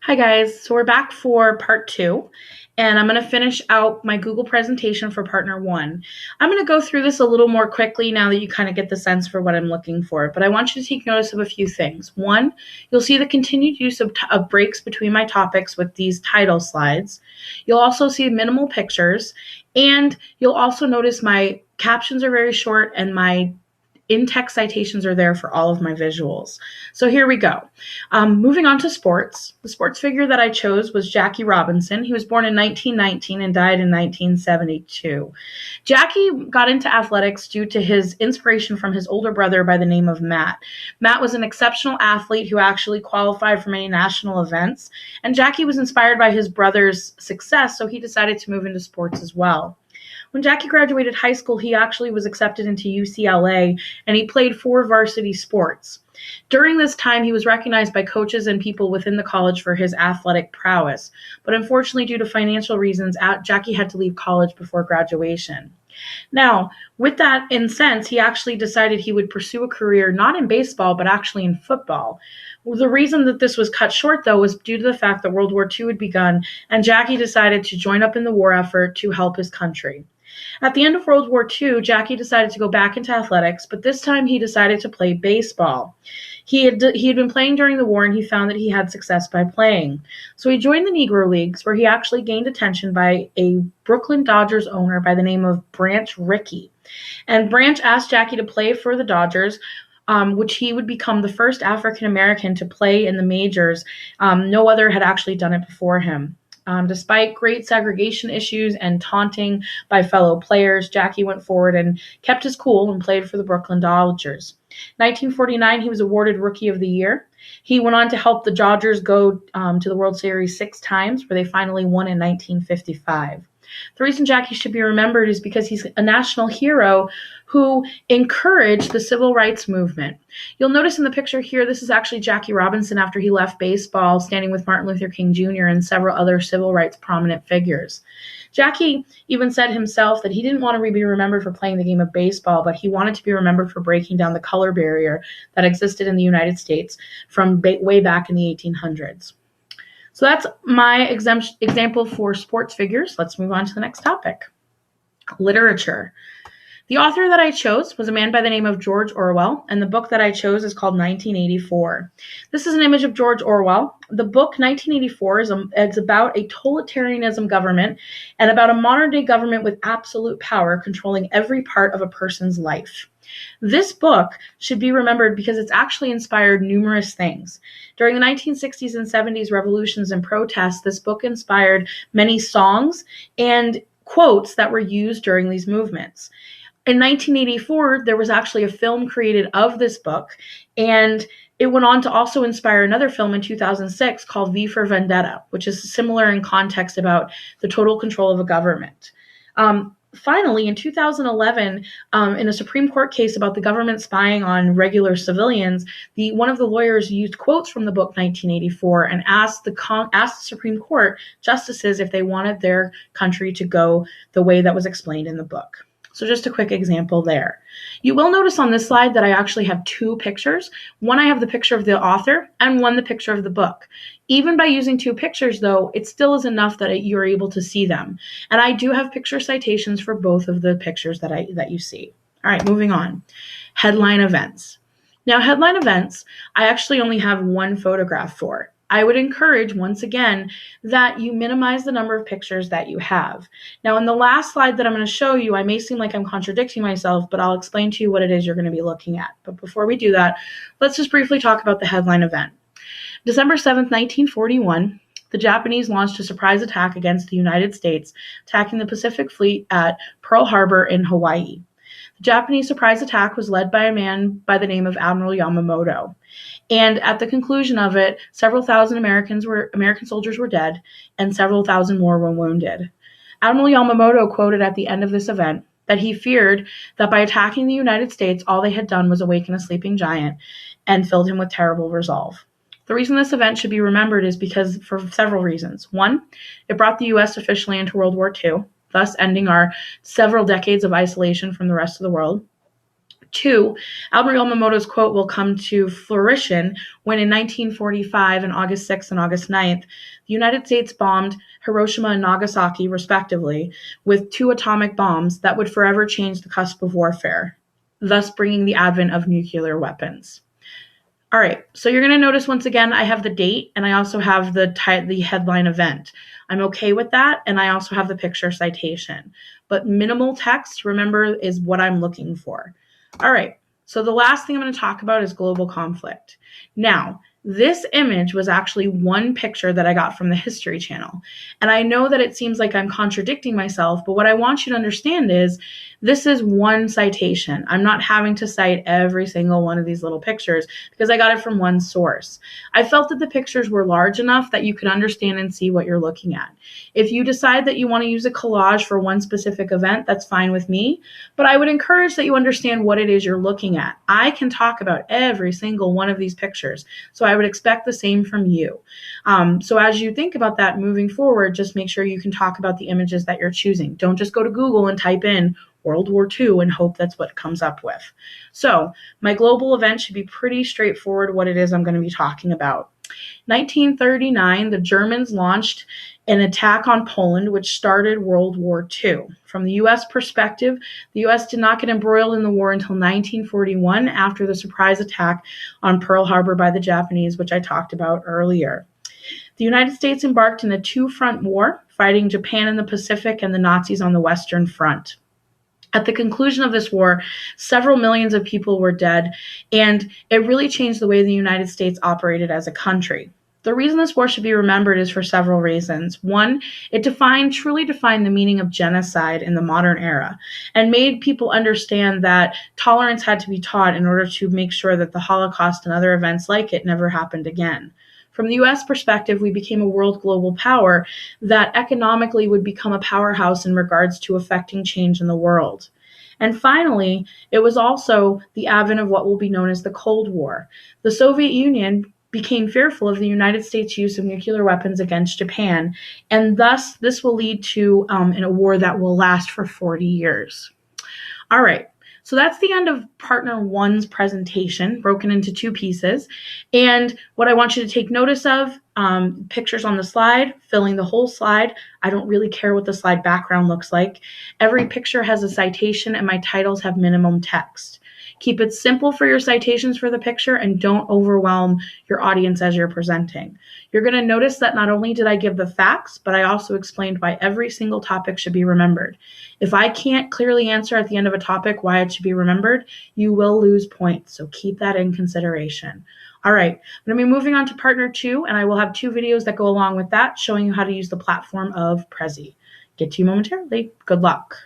Hi guys, so we're back for part two, and I'm going to finish out my Google presentation for partner one. I'm going to go through this a little more quickly now that you kind of get the sense for what I'm looking for, but I want you to take notice of a few things. One, you'll see the continued use of breaks between my topics with these title slides. You'll also see minimal pictures, and you'll also notice my captions are very short and my in-text citations are there for all of my visuals. So here we go. Moving on to sports. The sports figure that I chose was Jackie Robinson. He was born in 1919 and died in 1972. Jackie got into athletics due to his inspiration from his older brother by the name of Matt. Matt was an exceptional athlete who actually qualified for many national events, and Jackie was inspired by his brother's success, so he decided to move into sports as well. When Jackie graduated high school, he actually was accepted into UCLA, and he played 4 varsity sports. During this time, he was recognized by coaches and people within the college for his athletic prowess. But unfortunately, due to financial reasons, Jackie had to leave college before graduation. Now, with that in sense, he actually decided he would pursue a career not in baseball, but actually in football. The reason that this was cut short, though, was due to the fact that World War II had begun, and Jackie decided to join up in the war effort to help his country. At the end of World War II, Jackie decided to go back into athletics, but this time he decided to play baseball. He had been playing during the war, and he found that he had success by playing. So he joined the Negro Leagues, where he actually gained attention by a Brooklyn Dodgers owner by the name of Branch Rickey. And Branch asked Jackie to play for the Dodgers, which he would become the first African American to play in the majors. No other had actually done it before him. Despite great segregation issues and taunting by fellow players, Jackie went forward and kept his cool and played for the Brooklyn Dodgers. 1949, he was awarded Rookie of the Year. He went on to help the Dodgers go to the World Series 6 times, where they finally won in 1955. The reason Jackie should be remembered is because he's a national hero who encouraged the civil rights movement. You'll notice in the picture here, this is actually Jackie Robinson after he left baseball, standing with Martin Luther King Jr. and several other civil rights prominent figures. Jackie even said himself that he didn't want to be remembered for playing the game of baseball, but he wanted to be remembered for breaking down the color barrier that existed in the United States from way back in the 1800s. So that's my example for sports figures. Let's move on to the next topic. Literature. The author that I chose was a man by the name of George Orwell, and the book that I chose is called 1984. This is an image of George Orwell. The book 1984 is about a totalitarianism government and about a modern-day government with absolute power controlling every part of a person's life. This book should be remembered because it's actually inspired numerous things. During the 1960s and 70s revolutions and protests, this book inspired many songs and quotes that were used during these movements. In 1984, there was actually a film created of this book, and it went on to also inspire another film in 2006 called V for Vendetta, which is similar in context about the total control of a government. Finally, in 2011, in a Supreme Court case about the government spying on regular civilians, one of the lawyers used quotes from the book 1984 and asked the Supreme Court justices if they wanted their country to go the way that was explained in the book. So just a quick example there. You will notice on this slide that I actually have 2 pictures. One, I have the picture of the author, and one, the picture of the book. Even by using 2 pictures, though, it still is enough that you're able to see them. And I do have picture citations for both of the pictures that you see. All right, moving on. Headline events. Now, headline events, I actually only have 1 photograph for. I would encourage, once again, that you minimize the number of pictures that you have. Now, in the last slide that I'm going to show you, I may seem like I'm contradicting myself, but I'll explain to you what it is you're going to be looking at. But before we do that, let's just briefly talk about the headline event. December 7th, 1941, the Japanese launched a surprise attack against the United States, attacking the Pacific Fleet at Pearl Harbor in Hawaii. The Japanese surprise attack was led by a man by the name of Admiral Yamamoto. And at the conclusion of it, several thousand American soldiers were dead, and several thousand more were wounded. Admiral Yamamoto quoted at the end of this event that he feared that by attacking the United States, all they had done was awaken a sleeping giant and filled him with terrible resolve. The reason this event should be remembered is because for several reasons. One, it brought the U.S. officially into World War II, thus ending our several decades of isolation from the rest of the world. Two, Alberto Yamamoto's quote will come to fruition when in 1945, on August 6th and August 9th, the United States bombed Hiroshima and Nagasaki, respectively, with 2 atomic bombs that would forever change the cusp of warfare, thus bringing the advent of nuclear weapons. All right, so you're going to notice once again, I have the date and I also have the headline event. I'm okay with that, and I also have the picture citation. But minimal text, remember, is what I'm looking for. All right, so the last thing I'm going to talk about is global conflict. Now, this image was actually one picture that I got from the History Channel. And I know that it seems like I'm contradicting myself, but what I want you to understand is this is one citation. I'm not having to cite every single one of these little pictures because I got it from one source. I felt that the pictures were large enough that you could understand and see what you're looking at. If you decide that you want to use a collage for one specific event, that's fine with me, but I would encourage that you understand what it is you're looking at. I can talk about every single one of these pictures, so I would expect the same from you. So as you think about that moving forward, just make sure you can talk about the images that you're choosing. Don't just go to Google and type in World War II and hope that's what it comes up with. So my global event should be pretty straightforward what it is I'm going to be talking about. 1939, the Germans launched an attack on Poland, which started World War II. From the U.S. perspective, the U.S. did not get embroiled in the war until 1941 after the surprise attack on Pearl Harbor by the Japanese, which I talked about earlier. The United States embarked in a 2-front war, fighting Japan in the Pacific and the Nazis on the Western Front. At the conclusion of this war, several millions of people were dead, and it really changed the way the United States operated as a country. The reason this war should be remembered is for several reasons. One, it truly defined the meaning of genocide in the modern era and made people understand that tolerance had to be taught in order to make sure that the Holocaust and other events like it never happened again. From the U.S. perspective, we became a world global power that economically would become a powerhouse in regards to affecting change in the world. And finally, it was also the advent of what will be known as the Cold War. The Soviet Union became fearful of the United States' use of nuclear weapons against Japan, and thus this will lead to a war that will last for 40 years. All right. So that's the end of Partner 1's presentation, broken into 2 pieces. And what I want you to take notice of, pictures on the slide, filling the whole slide. I don't really care what the slide background looks like. Every picture has a citation, and my titles have minimum text. Keep it simple for your citations for the picture and don't overwhelm your audience as you're presenting. You're going to notice that not only did I give the facts, but I also explained why every single topic should be remembered. If I can't clearly answer at the end of a topic why it should be remembered, you will lose points. So keep that in consideration. All right, I'm going to be moving on to Partner 2, and I will have 2 videos that go along with that showing you how to use the platform of Prezi. Get to you momentarily. Good luck.